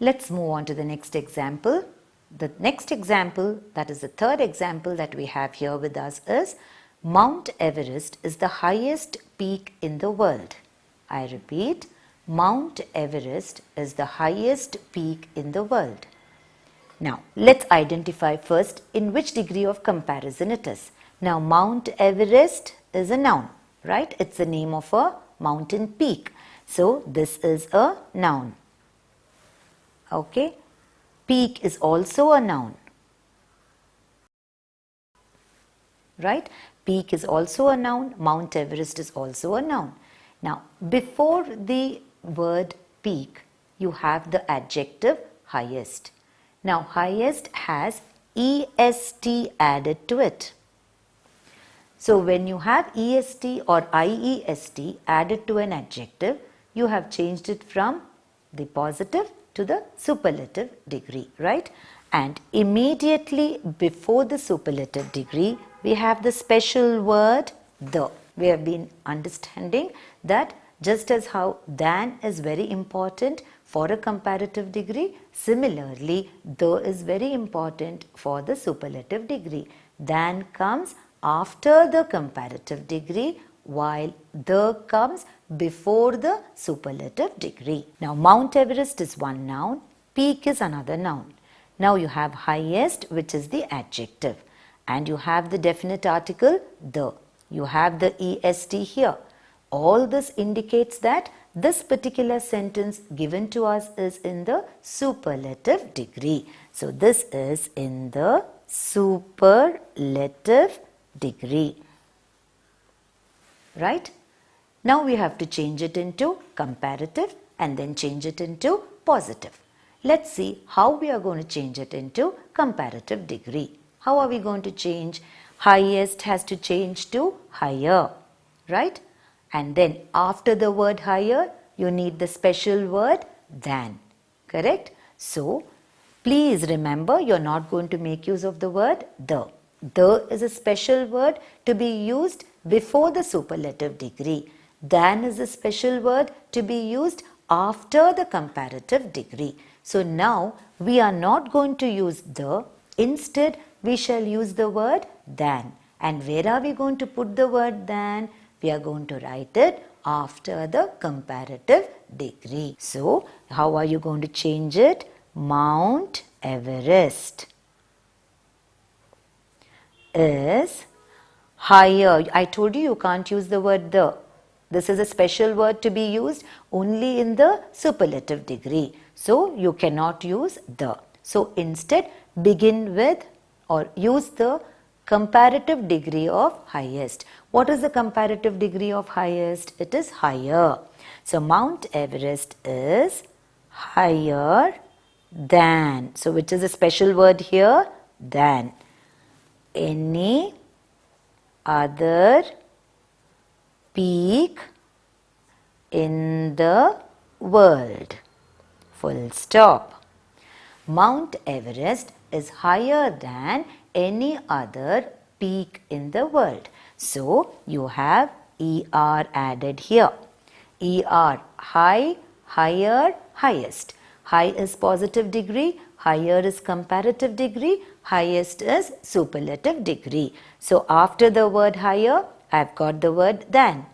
Let's move on to the next example. The next example, that is the third example that we have here with us, is Mount Everest is the highest peak in the world. I repeat, Mount Everest is the highest peak in the world. Now, let's identify first in which degree of comparison it is. Now, Mount Everest is a noun, right? It's the name of a mountain peak. So, this is a noun. Okay? Peak is also a noun. Right? Peak is also a noun. Mount Everest is also a noun. Now, before the word peak, you have the adjective highest. Now, highest has est added to it. So, when you have est or iest added to an adjective, you have changed it from the positive to the superlative degree, right? And immediately before the superlative degree, we have the special word the. We have been understanding that just as how than is very important for a comparative degree, similarly the is very important for the superlative degree. Than comes after the comparative degree, while the comes before the superlative degree. Now, Mount Everest is one noun, peak is another noun. Now, you have highest, which is the adjective, and you have the definite article the. You have the est here. All this indicates that this particular sentence given to us is in the superlative degree. So, this is in the superlative degree. Right? Now, we have to change it into comparative and then change it into positive. Let's see how we are going to change it into comparative degree. How are we going to change? Highest has to change to higher, right? And then after the word higher, you need the special word than, correct? So, please remember, you are not going to make use of the word the. The is a special word to be used before the superlative degree. Than is a special word to be used after the comparative degree. So, now we are not going to use the. Instead, we shall use the word than. And where are we going to put the word than? We are going to write it after the comparative degree. So, how are you going to change it? Mount Everest is higher. I told you can't use the word the. This is a special word to be used only in the superlative degree. So, you cannot use the. So, instead begin with or use the comparative degree of highest. What is the comparative degree of highest? It is higher. So, Mount Everest is higher than. So, which is a special word here? Than any other peak in the world. Full stop. Mount Everest is higher than any other peak in the world. So, you have ER added here. ER, high, higher, highest. High is positive degree, higher is comparative degree, highest is superlative degree. So, after the word higher, I have got the word than.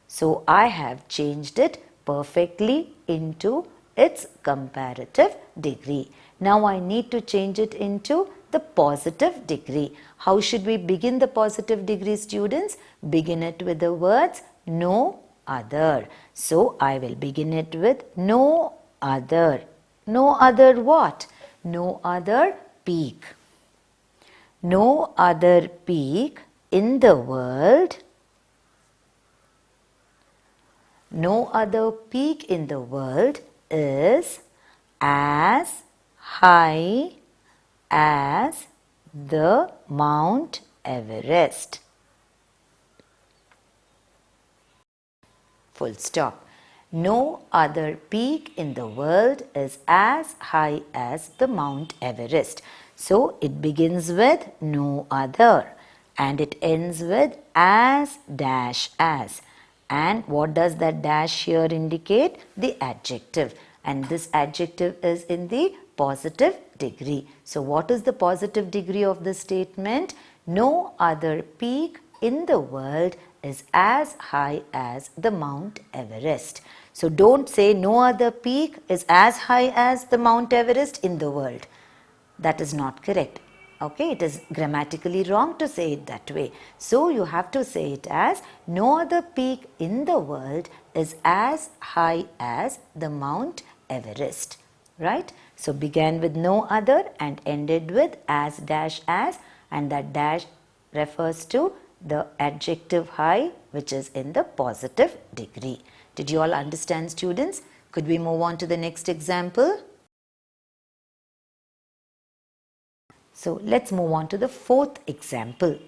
So, I have changed it perfectly into its comparative degree. Now, I need to change it into the positive degree. How should we begin the positive degree, students? Begin it with the words no other. So, I will begin it with no other. No other what? No other peak. No other peak in the world. No other peak in the world is as high as the Mount Everest. Full stop. No other peak in the world is as high as the Mount Everest. So, it begins with no other and it ends with as dash as. And what does that dash here indicate? The adjective. and this adjective is in the positive degree. So what is the positive degree of this statement? No other peak in the world is as high as the Mount Everest. So don't say no other peak is as high as the Mount Everest in the world. That is not correct. Okay, it is grammatically wrong to say it that way. So you have to say it as no other peak in the world is as high as the Mount Everest. Right? So began with no other and ended with as dash as, and that dash refers to the adjective high, which is in the positive degree. Did you all understand, students? Could we move on to the next example? So let's move on to the fourth example.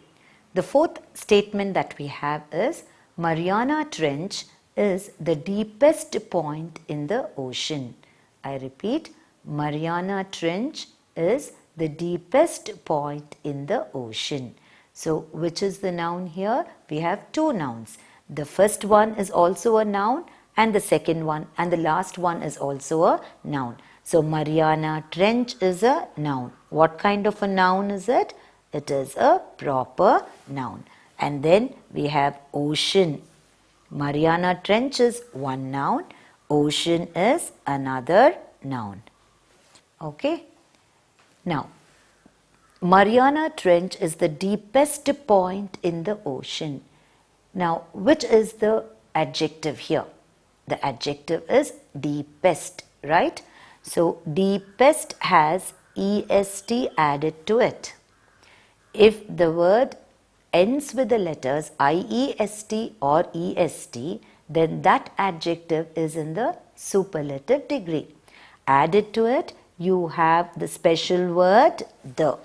The fourth statement that we have is Mariana Trench is the deepest point in the ocean. I repeat, Mariana Trench is the deepest point in the ocean. So which is the noun here? We have two nouns. The first one is also a noun, and the second one and the last one is also a noun. So Mariana Trench is a noun. What kind of a noun is it? It is a proper noun. And then we have ocean. Mariana Trench is one noun. Ocean is another noun. Okay. Now, Mariana Trench is the deepest point in the ocean. Now, which is the adjective here? The adjective is deepest, right? So, deepest has est added to it. If the word ends with the letters iest or est, then that adjective is in the superlative degree. Added to it, you have the special word the.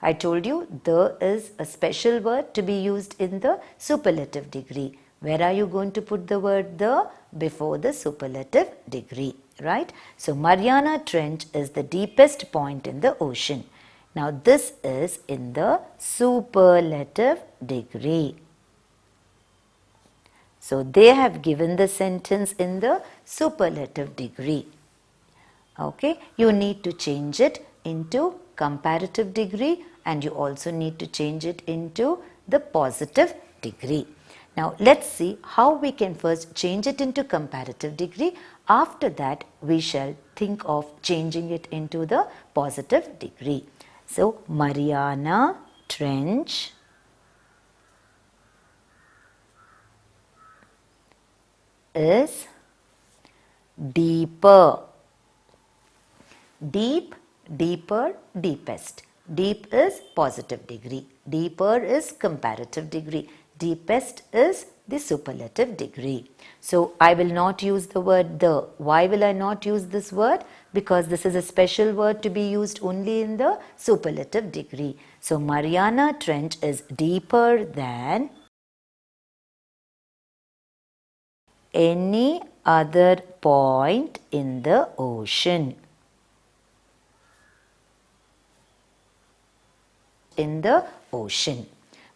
I told you the is a special word to be used in the superlative degree. Where are you going to put the word the? Before the superlative degree, right? So Mariana Trench is the deepest point in the ocean. Now this is in the superlative degree. So they have given the sentence in the superlative degree. Okay, you need to change it into comparative degree, and you also need to change it into the positive degree. Now let's see how we can first change it into comparative degree. After that we shall think of changing it into the positive degree. So Mariana Trench is deeper. Deep, deeper, deepest. Deep is positive degree. Deeper is comparative degree. Deepest is the superlative degree. So I will not use the word the. Why will I not use this word? Because this is a special word to be used only in the superlative degree. So Mariana Trench is deeper than any other point in the ocean. In the ocean.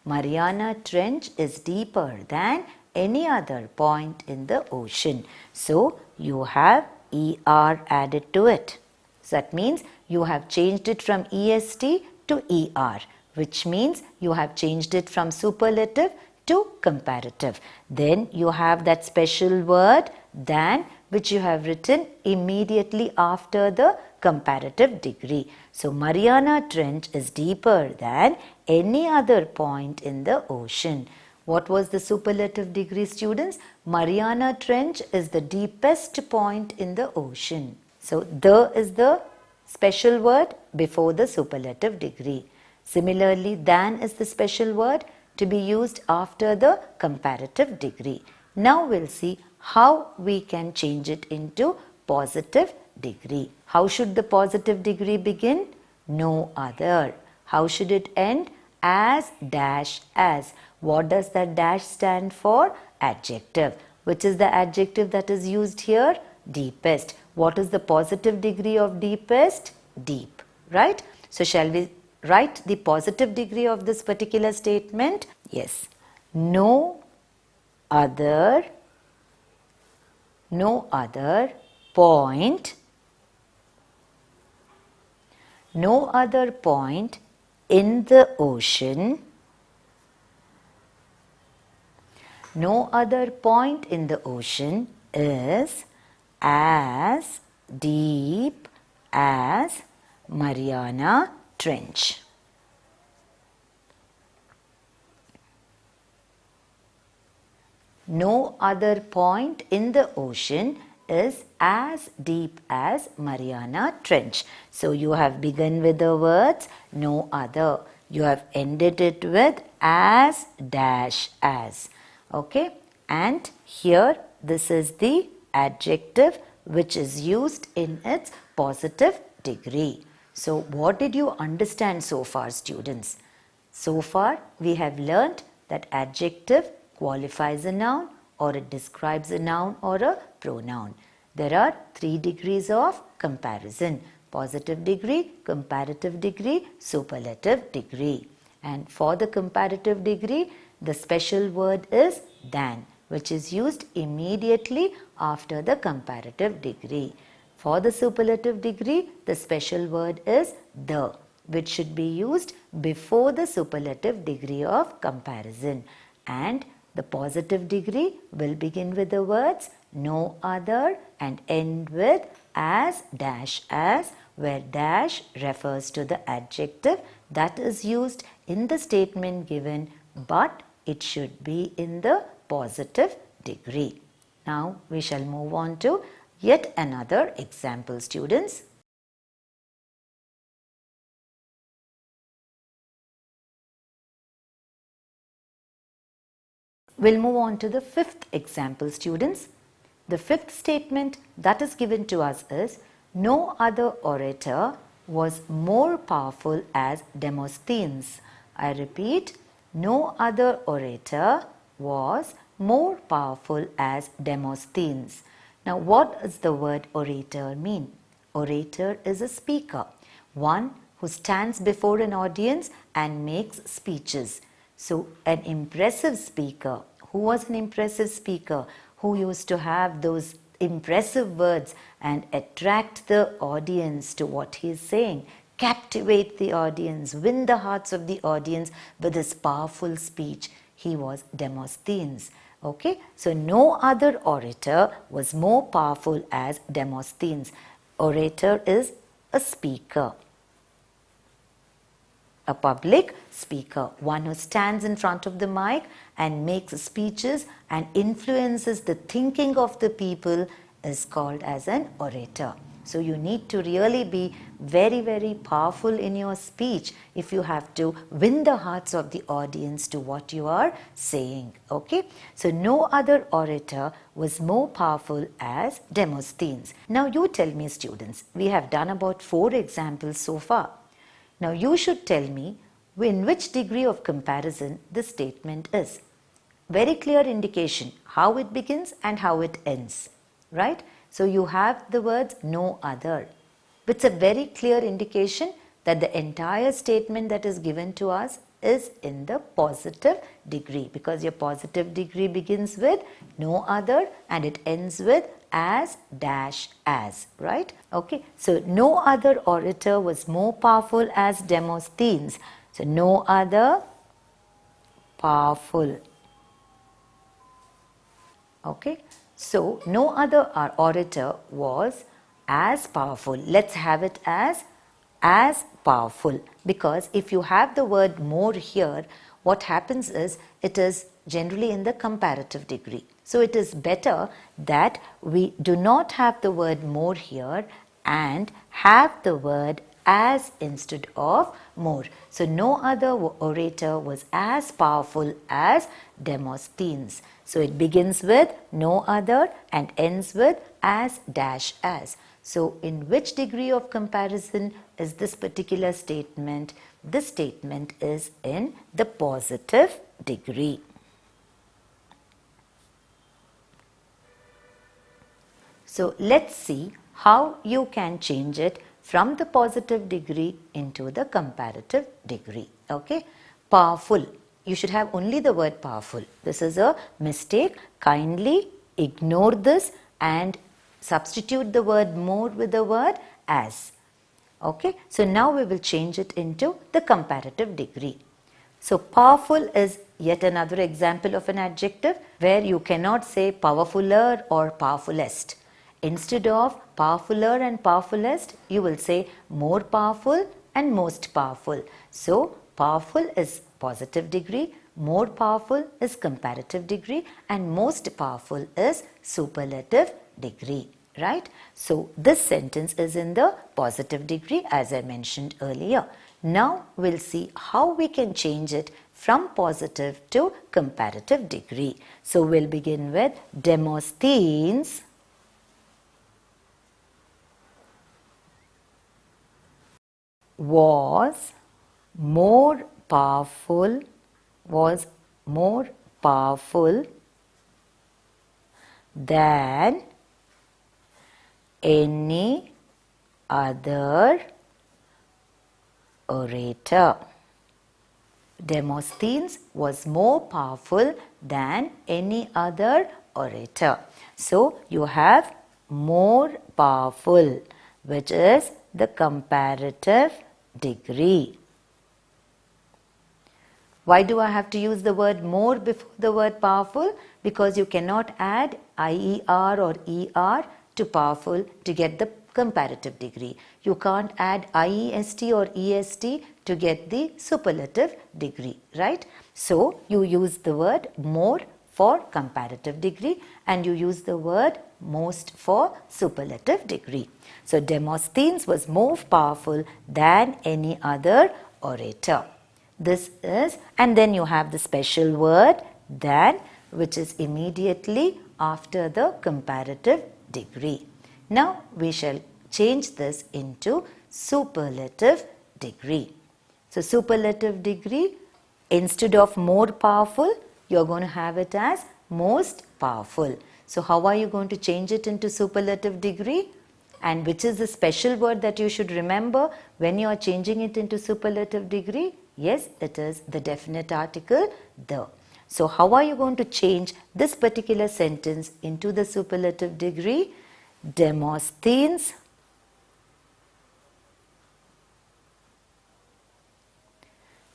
Mariana Trench is deeper than any other point in the ocean. So you have ER added to it. So that means you have changed it from EST to ER, which means you have changed it from superlative to comparative. Then you have that special word than, which you have written immediately after the comparative degree. So Mariana Trench is deeper than any other point in the ocean. What was the superlative degree, students? Mariana Trench is the deepest point in the ocean. So the is the special word before the superlative degree. Similarly, than is the special word to be used after the comparative degree. Now we'll see how we can change it into positive degree. How should the positive degree begin? No other. How should it end? As dash as. What does that dash stand for? Adjective. Which is the adjective that is used here? Deepest. What is the positive degree of deepest? Deep. Right? So shall we write the positive degree of this particular statement? Yes. No other point, no other point in the ocean, no other point in the ocean is as deep as Mariana Trench. No other point in the ocean is as deep as Mariana Trench. So you have begun with the words no other. You have ended it with as dash as. Okay, and here this is the adjective which is used in its positive degree. So what did you understand so far, students? So far we have learnt that adjective qualifies a noun or it describes a noun or a pronoun. There are 3 degrees of comparison: positive degree, comparative degree, superlative degree. And for the comparative degree, the special word is than, which is used immediately after the comparative degree. For the superlative degree, the special word is the, which should be used before the superlative degree of comparison. And the positive degree will begin with the words no other and end with as dash as, where dash refers to the adjective that is used in the statement given, but it should be in the positive degree. Now we shall move on to yet another example, students. We'll move on to the 5th example, students. The 5th statement that is given to us is no other orator was more powerful as Demosthenes. I repeat, no other orator was more powerful as Demosthenes. Now what does the word orator mean? Orator is a speaker, one who stands before an audience and makes speeches. So an impressive speaker. Who was an impressive speaker? Who used to have those impressive words and attract the audience to what he is saying, captivate the audience, win the hearts of the audience with his powerful speech. He was Demosthenes. Okay, so no other orator was more powerful as Demosthenes. Orator is a speaker, a public speaker, one who stands in front of the mic and makes speeches and influences the thinking of the people is called as an orator. So you need to really be very, very powerful in your speech if you have to win the hearts of the audience to what you are saying. Okay, so no other orator was more powerful as Demosthenes. Now you tell me, students, we have done about 4 examples so far. Now you should tell me in which degree of comparison this statement is. Very clear indication how it begins and how it ends, right? So you have the words no other. It's a very clear indication that the entire statement that is given to us is in the positive degree, because your positive degree begins with no other and it ends with as dash as, right? Okay, so no other orator was more powerful as Demosthenes. So no other powerful. Okay, so no other orator was as powerful. Let's have it as powerful, because if you have the word more here, what happens is it is generally in the comparative degree. So it is better that we do not have the word more here and have the word as instead of more. So no other orator was as powerful as Demosthenes. So it begins with no other and ends with as dash as. So in which degree of comparison is this particular statement? This statement is in the positive degree. So let's see how you can change it from the positive degree into the comparative degree. Okay, powerful. You should have only the word powerful. This is a mistake. Kindly ignore this and substitute the word more with the word as. Okay, so now we will change it into the comparative degree. So powerful is yet another example of an adjective where you cannot say powerfuler or powerfulest. Instead of powerfuler and powerfulest, you will say more powerful and most powerful. So powerful is positive degree, more powerful is comparative degree, and most powerful is superlative degree. Right? So this sentence is in the positive degree as I mentioned earlier. Now we'll see how we can change it from positive to comparative degree. So we'll begin with Demosthenes was more powerful than any other orator. Demosthenes was more powerful than any other orator. So you have more powerful, which is the comparative degree. Why do I have to use the word more before the word powerful? Because you cannot add IER or ER to powerful to get the comparative degree. You can't add IEST or EST to get the superlative degree, right? So you use the word more for comparative degree and you use the word most for superlative degree. So Demosthenes was more powerful than any other orator. This is, and then you have the special word than, which is immediately after the comparative degree. Now we shall change this into superlative degree. So superlative degree, instead of more powerful, you are going to have it as most powerful. So how are you going to change it into superlative degree? And which is the special word that you should remember when you are changing it into superlative degree? Yes, it is the definite article, the. So how are you going to change this particular sentence into the superlative degree? Demosthenes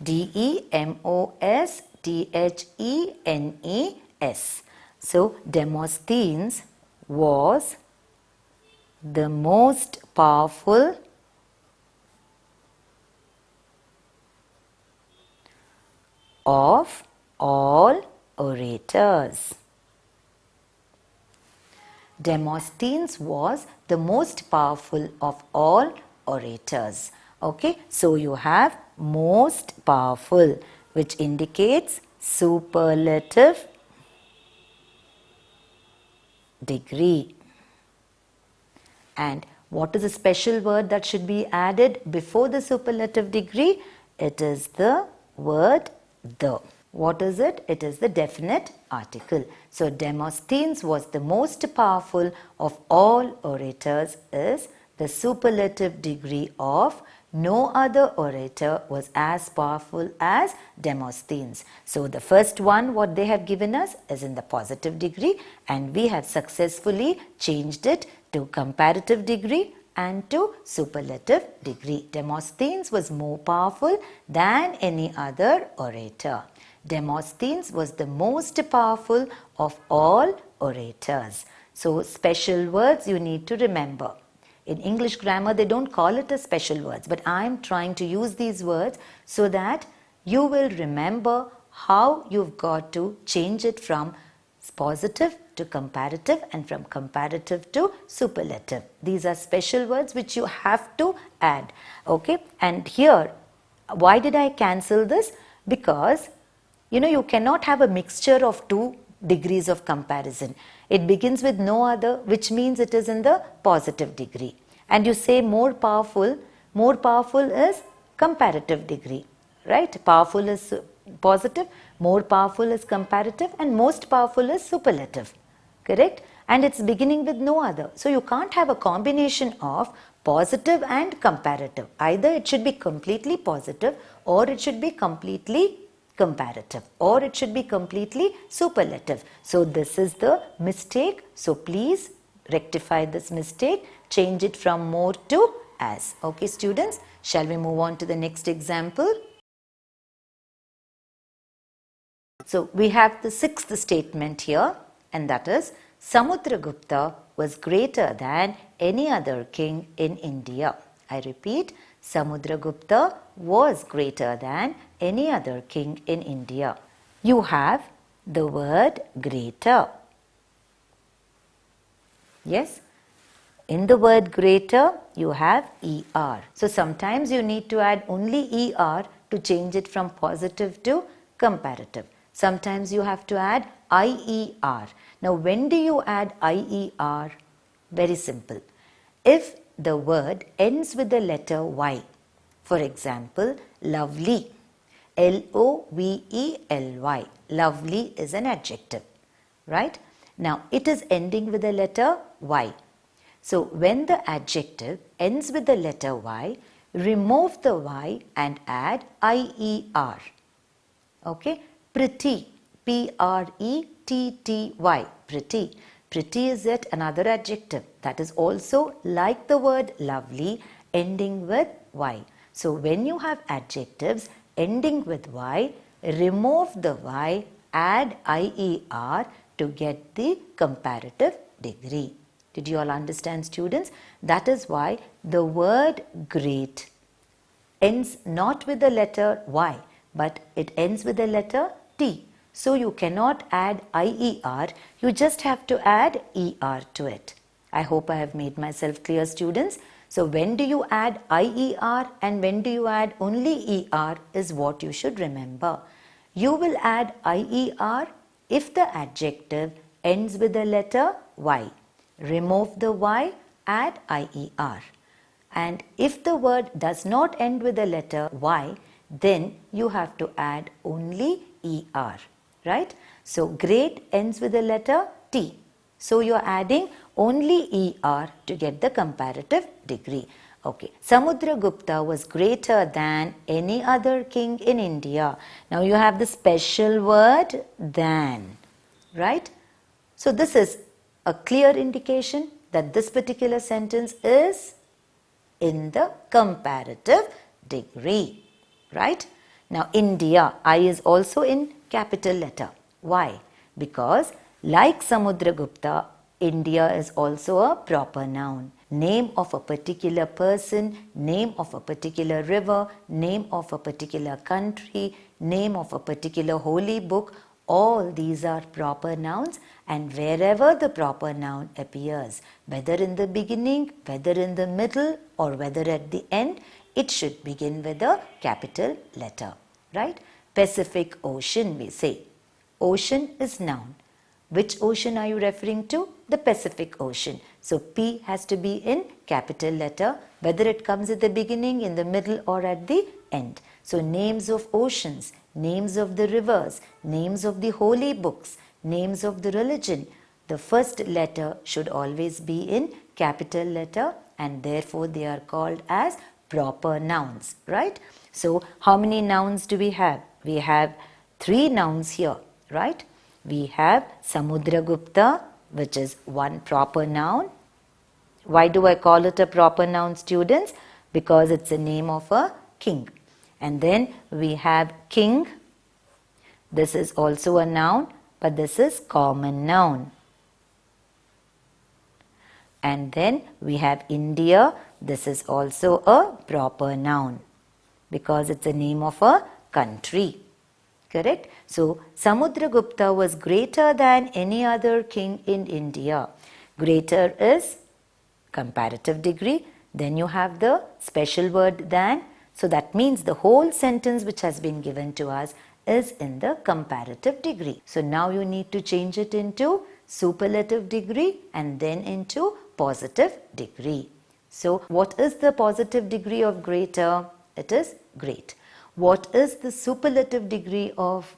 Demosthenes. So Demosthenes was the most powerful of all orators. Demosthenes was the most powerful of all orators. Okay, so you have most powerful, which indicates superlative degree. And what is the special word that should be added before the superlative degree? It is the word the. What is it? It is the definite article. So Demosthenes was the most powerful of all orators is the superlative degree of no other orator was as powerful as Demosthenes. So the first one what they have given us is in the positive degree and we have successfully changed it to comparative degree and to superlative degree. Demosthenes was more powerful than any other orator. Demosthenes was the most powerful of all orators. So special words you need to remember. In English grammar they don't call it as special words, but I am trying to use these words so that you will remember how you've got to change it from positive to comparative and from comparative to superlative. These are special words which you have to add. Okay, and here why did I cancel this? Because you cannot have a mixture of two degrees of comparison. It begins with no other, which means it is in the positive degree. And you say more powerful is comparative degree, right? Powerful is positive, more powerful is comparative, and most powerful is superlative, correct? And it's beginning with no other. So you can't have a combination of positive and comparative. Either it should be completely positive or it should be completely comparative or it should be completely superlative. So this is the mistake. So please rectify this mistake. Change it from more to as. Okay, students, shall we move on to the next example? So we have the 6th statement here, and that is Samudragupta was greater than any other king in India. I repeat, Samudragupta was greater than any other king in India. You have the word greater. Yes, in the word greater you have ER. So sometimes you need to add only ER to change it from positive to comparative. Sometimes you have to add IER. Now when do you add IER? Very simple. If the word ends with the letter Y, for example, lovely, Lovely, lovely is an adjective, right? Now it is ending with the letter Y. So when the adjective ends with the letter Y, remove the Y and add IER. Okay, pretty, Pretty, pretty. Pretty is yet another adjective that is also like the word lovely ending with Y. So when you have adjectives ending with Y, remove the Y, add IER to get the comparative degree. Did you all understand, students? That is why the word great ends not with the letter Y, but it ends with the letter T. So you cannot add IER, you just have to add ER to it. I hope I have made myself clear, students. So when do you add IER and when do you add only ER is what you should remember. You will add IER if the adjective ends with the letter Y. Remove the Y, add IER. And if the word does not end with the letter Y, then you have to add only ER, right? So great ends with the letter T. So you are adding only ER to get the comparative degree. Okay, Samudragupta was greater than any other king in India. Now you have the special word than, right? So this is a clear indication that this particular sentence is in the comparative degree, right? Now India, I is also in capital letter. Why? Because like Samudragupta, India is also a proper noun. Name of a particular person, name of a particular river, name of a particular country, name of a particular holy book, all these are proper nouns, and wherever the proper noun appears, whether in the beginning, whether in the middle or whether at the end, it should begin with a capital letter, right? Pacific Ocean, we say. Ocean is noun. Which ocean are you referring to? The Pacific Ocean. So P has to be in capital letter, whether it comes at the beginning, in the middle or at the end. So names of oceans, names of the rivers, names of the holy books, names of the religion. The first letter should always be in capital letter and therefore they are called as proper nouns, right? So how many nouns do we have? We have 3 nouns here, right? We have Samudragupta, which is one proper noun. Why do I call it a proper noun, students? Because it's a name of a king. And then we have king. This is also a noun, but this is common noun. And then we have India. This is also a proper noun because it's a name of a country. Correct? So, Samudragupta was greater than any other king in India. Greater is comparative degree. Then you have the special word than. So, that means the whole sentence which has been given to us is in the comparative degree. So, now you need to change it into superlative degree and then into positive degree. So, what is the positive degree of greater? It is great. What is the superlative degree of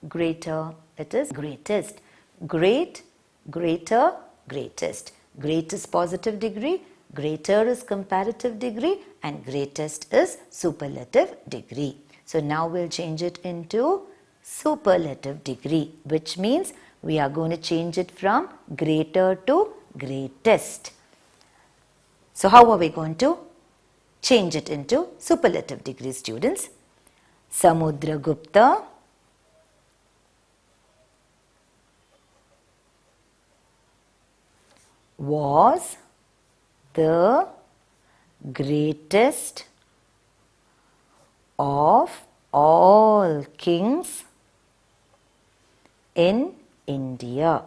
greater? It is greatest. Great, greater, greatest. Great is positive degree, greater is comparative degree, and greatest is superlative degree. So now we'll change it into superlative degree, which means we are going to change it from greater to greatest. So how are we going to change it into superlative degree, students? Samudragupta was the greatest of all kings in India.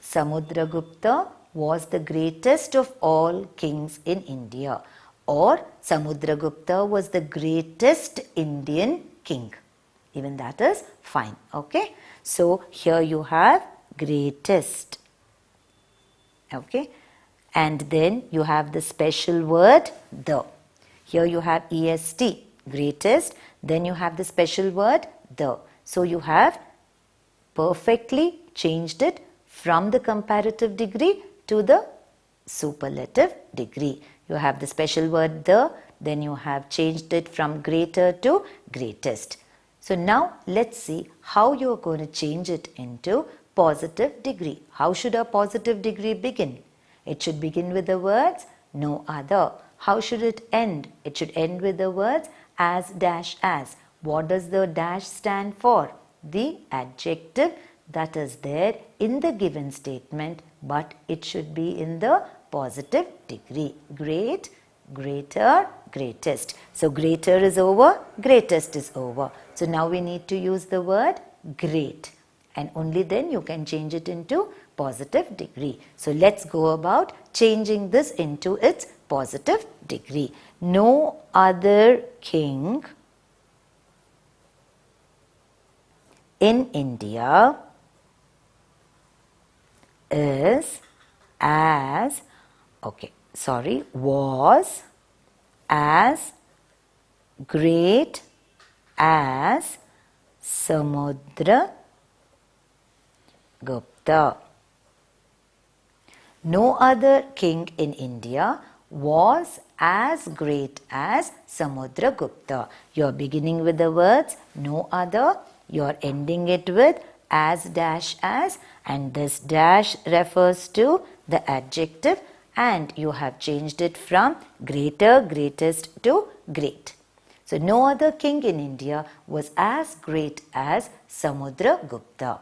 Samudragupta was the greatest of all kings in India, or Samudragupta was the greatest Indian king. Even that is fine. Okay. So here you have greatest. Okay. And then you have the special word the. Here you have est, greatest. Then you have the special word the. So you have perfectly changed it from the comparative degree to the superlative degree. You have the special word the, then you have changed it from greater to greatest. So now let's see how you are going to change it into positive degree. How should a positive degree begin? It should begin with the words no other. How should it end? It should end with the words as dash as. What does the dash stand for? The adjective that is there in the given statement, but it should be in the positive degree. Great, greater, greatest. So greater is over, greatest is over. So now we need to use the word great, and only then you can change it into positive degree. So let's go about changing this into its positive degree. No other king in India is as, was as great as Samudra Gupta. No other king in India was as great as Samudra Gupta. You are beginning with the words no other, you are ending it with as dash as, and this dash refers to the adjective, and you have changed it from greater, greatest to great. So no other king in India was as great as Samudra Gupta.